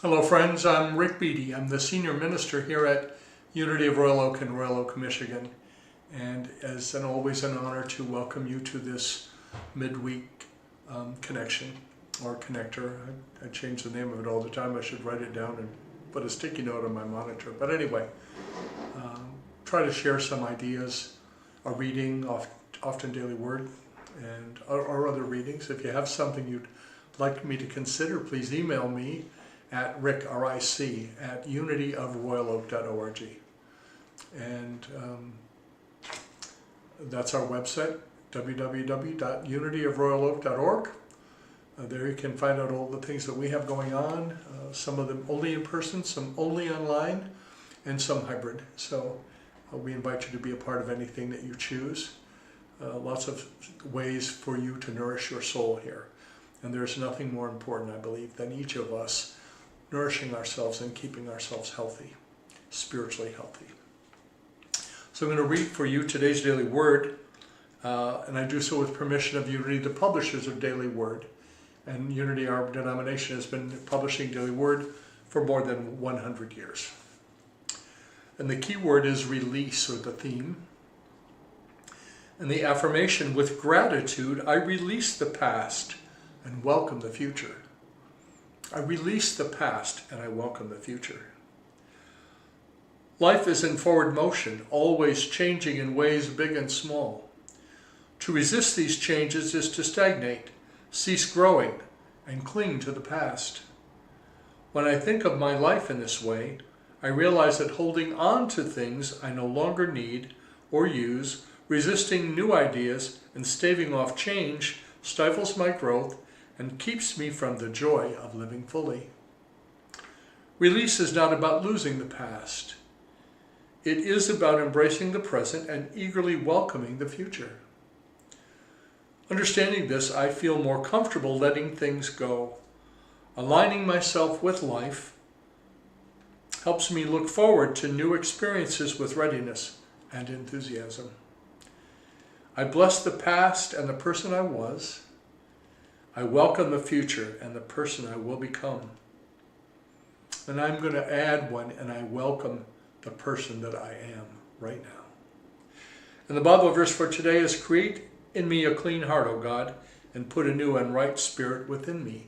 Hello friends, I'm Ric Beattie. I'm the Senior Minister here at Unity of Royal Oak in Royal Oak, Michigan. And as always an honor to welcome you to this midweek connection or connector. I change the name of it all the time. I should write it down and put a sticky note on my monitor. But anyway, try to share some ideas, a reading, often daily word, and or other readings. If you have something you'd like me to consider, please email me at Ric, R-I-C, at unityofroyaloak.org. And that's our website, www.unityofroyaloak.org. There you can find out all the things that we have going on, some of them only in person, some only online, and some hybrid. So we invite you to be a part of anything that you choose. Lots of ways for you to nourish your soul here. And there's nothing more important, I believe, than each of us nourishing ourselves and keeping ourselves healthy, spiritually healthy. So I'm going to read for you today's daily word, and I do so with permission of Unity, the publishers of Daily Word. And Unity, our denomination, has been publishing Daily Word for more than 100 years. And the key word is release, or the theme. And the affirmation: with gratitude, I release the past and welcome the future. I release the past and I welcome the future. Life is in forward motion, always changing in ways big and small. To resist these changes is to stagnate, cease growing, and cling to the past. When I think of my life in this way, I realize that holding on to things I no longer need or use, resisting new ideas, and staving off change stifles my growth and keeps me from the joy of living fully. Release is not about losing the past. It is about embracing the present and eagerly welcoming the future. Understanding this, I feel more comfortable letting things go. Aligning myself with life helps me look forward to new experiences with readiness and enthusiasm. I bless the past and the person I was. I welcome the future and the person I will become. And I'm going to add one, and I welcome the person that I am right now. And the Bible verse for today is: create in me a clean heart, O God, and put a new and right spirit within me.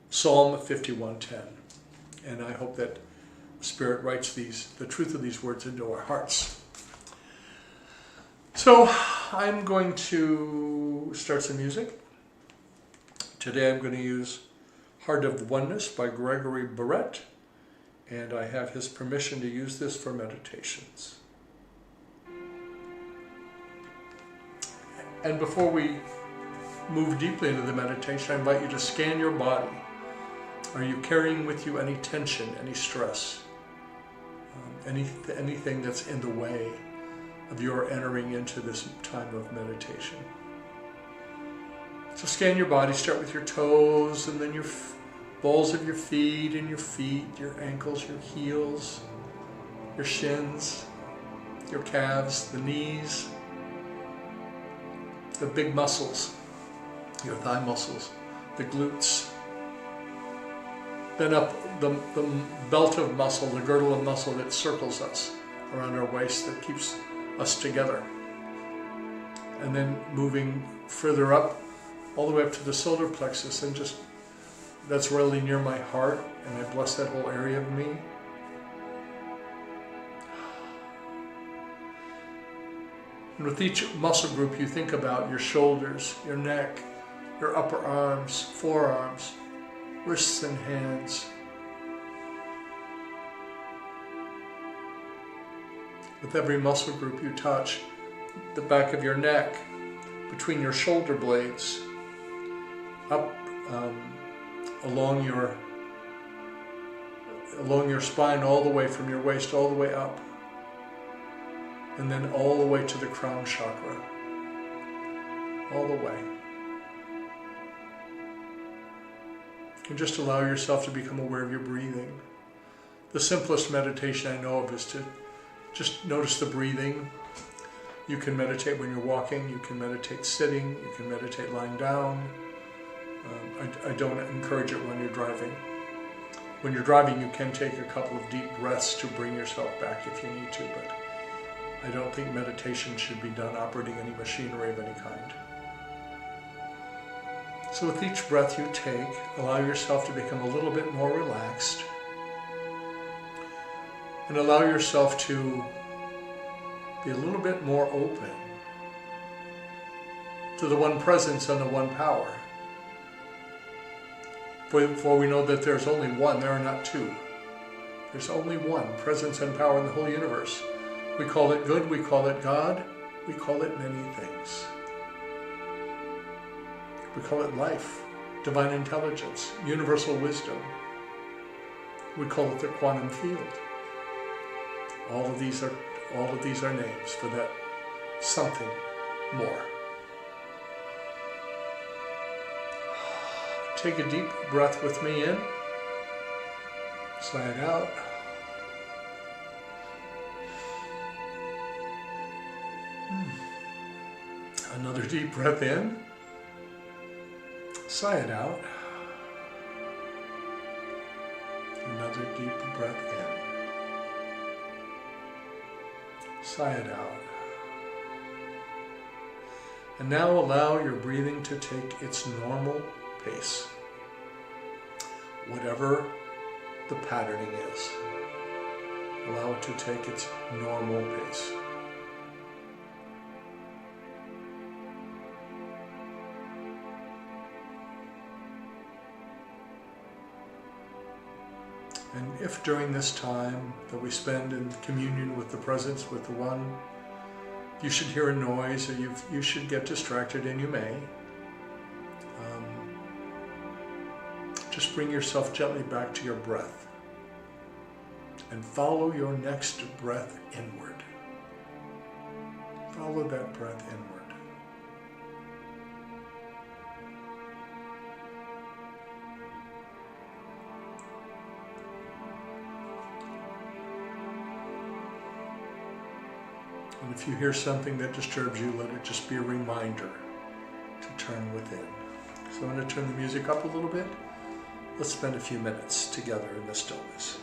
Psalm 51:10. And I hope that the Spirit writes the truth of these words into our hearts. So I'm going to start some music. Today I'm going to use Heart of Oneness by Gregory Barrette, and I have his permission to use this for meditations. And before we move deeply into the meditation, I invite you to scan your body. Are you carrying with you any tension, any stress, anything that's in the way of your entering into this time of meditation? So scan your body. Start with your toes, and then your balls of your feet, and your feet, your ankles, your heels, your shins, your calves, the knees, the big muscles, your thigh muscles, the glutes. Then up the belt of muscle, the girdle of muscle that circles us around our waist, that keeps us together. And then moving further up, all the way up to the solar plexus, and just, that's really near my heart, and I bless that whole area of me. And with each muscle group, you think about your shoulders, your neck, your upper arms, forearms, wrists and hands. With every muscle group you touch, the back of your neck, between your shoulder blades, up along your spine, all the way from your waist all the way up, and then all the way to the crown chakra, all the way. And just allow yourself to become aware of your breathing. The simplest meditation I know of is to just notice the breathing. You can meditate when you're walking, you can meditate sitting, you can meditate lying down. I don't encourage it when you're driving. When you're driving, you can take a couple of deep breaths to bring yourself back if you need to, but I don't think meditation should be done operating any machinery of any kind. So with each breath you take, allow yourself to become a little bit more relaxed, and allow yourself to be a little bit more open to the one presence and the one power. For we know that there's only one, there are not two. There's only one presence and power in the whole universe. We call it good, we call it God, we call it many things. We call it life, divine intelligence, universal wisdom. We call it the quantum field. All of these are names for that something more. Take a deep breath with me in. Sigh it out. Another deep breath in. Sigh it out. Another deep breath in. Sigh it out. And now allow your breathing to take its normal pace. Whatever the patterning is, allow it to take its normal pace. And if during this time that we spend in communion with the presence, with the one, you should hear a noise or you should get distracted, and you may, just bring yourself gently back to your breath and follow your next breath inward. Follow that breath inward. And if you hear something that disturbs you, let it just be a reminder to turn within. So I'm going to turn the music up a little bit. Let's spend a few minutes together in the stillness.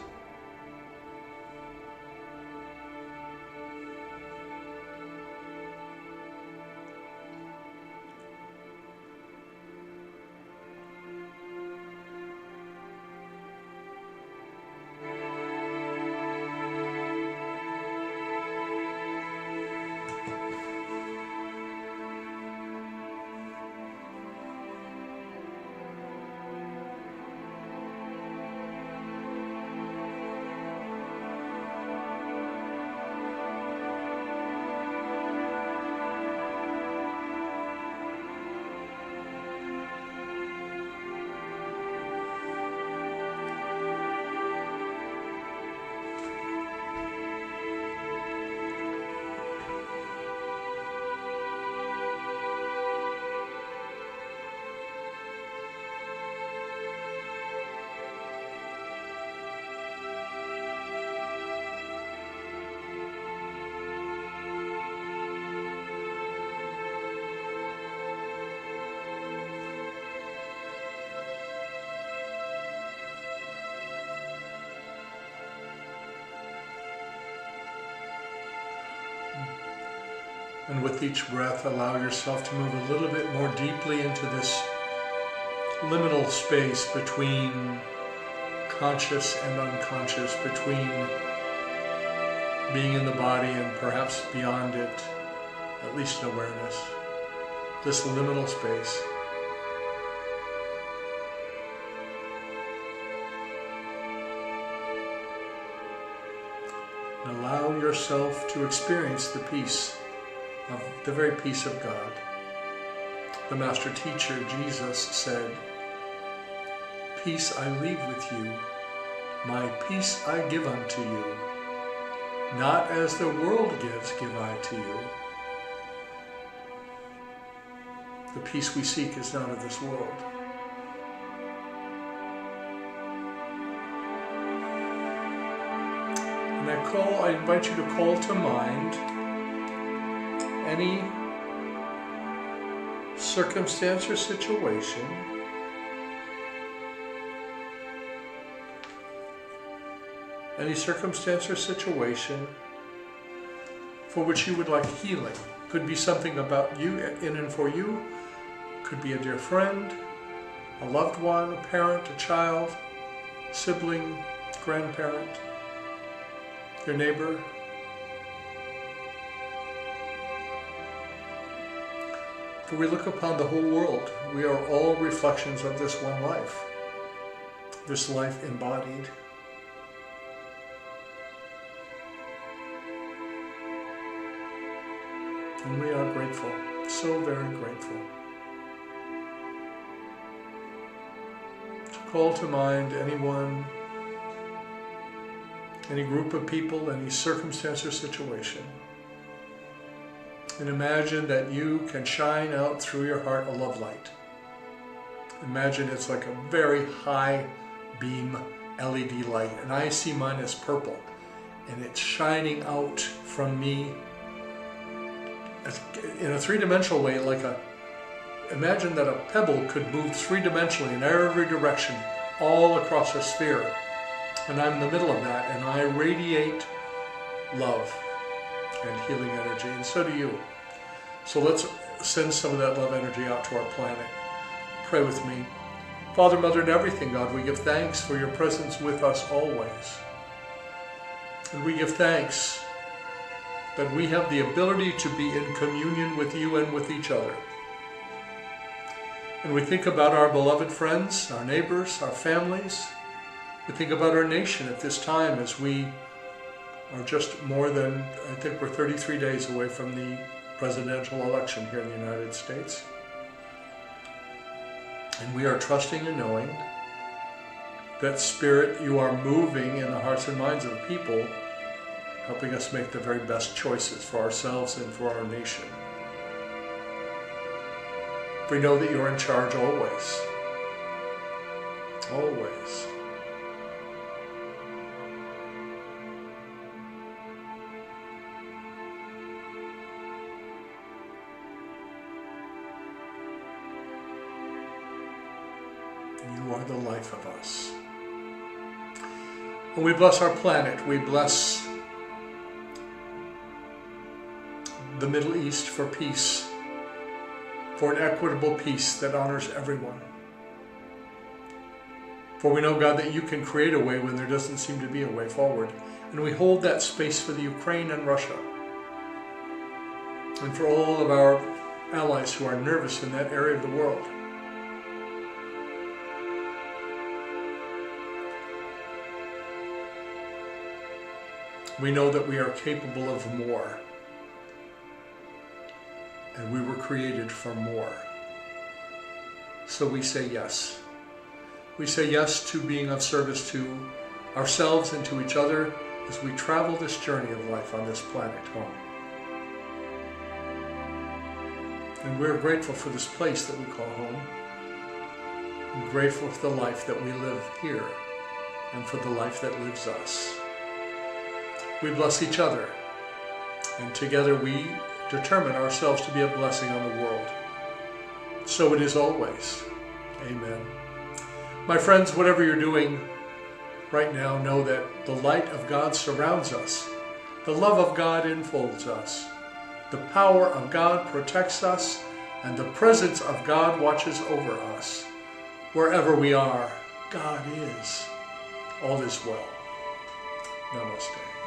And with each breath, allow yourself to move a little bit more deeply into this liminal space between conscious and unconscious, between being in the body and perhaps beyond it, at least in awareness. This liminal space. And allow yourself to experience the peace, of the very peace of God. The Master Teacher, Jesus, said, "Peace I leave with you, my peace I give unto you. Not as the world gives, give I to you." The peace we seek is not of this world. And I invite you to call to mind any circumstance or situation any circumstance or situation for which you would like healing. Could be something about you, in and for you. Could be a dear friend, a loved one, a parent, a child, sibling, grandparent, your neighbor. For we look upon the whole world. We are all reflections of this one life, this life embodied. And we are grateful, so very grateful. To call to mind anyone, any group of people, any circumstance or situation, and imagine that you can shine out through your heart a love light. Imagine it's like a very high beam LED light, and I see mine as purple, and it's shining out from me in a three-dimensional way, imagine that a pebble could move three-dimensionally in every direction, all across a sphere. And I'm in the middle of that, and I radiate love and healing energy, and so do you. So let's send some of that love energy out to our planet. Pray with me. Father, Mother, and everything, God, we give thanks for your presence with us always. And we give thanks that we have the ability to be in communion with you and with each other. And we think about our beloved friends, our neighbors, our families. We think about our nation at this time as we are just more than, I think we're 33 days away from the presidential election here in the United States. And we are trusting and knowing that, Spirit, you are moving in the hearts and minds of people, helping us make the very best choices for ourselves and for our nation. We know that you're in charge always. Always. You are the life of us. And we bless our planet. We bless the Middle East for peace, for an equitable peace that honors everyone. For we know, God, that you can create a way when there doesn't seem to be a way forward. And we hold that space for the Ukraine and Russia. And for all of our allies who are nervous in that area of the world. We know that we are capable of more. And we were created for more. So we say yes. We say yes to being of service to ourselves and to each other as we travel this journey of life on this planet home. And we're grateful for this place that we call home. And grateful for the life that we live here and for the life that lives us. We bless each other, and together we determine ourselves to be a blessing on the world. So it is always. Amen. My friends, whatever you're doing right now, know that the light of God surrounds us. The love of God enfolds us. The power of God protects us, and the presence of God watches over us. Wherever we are, God is. All is well. Namaste.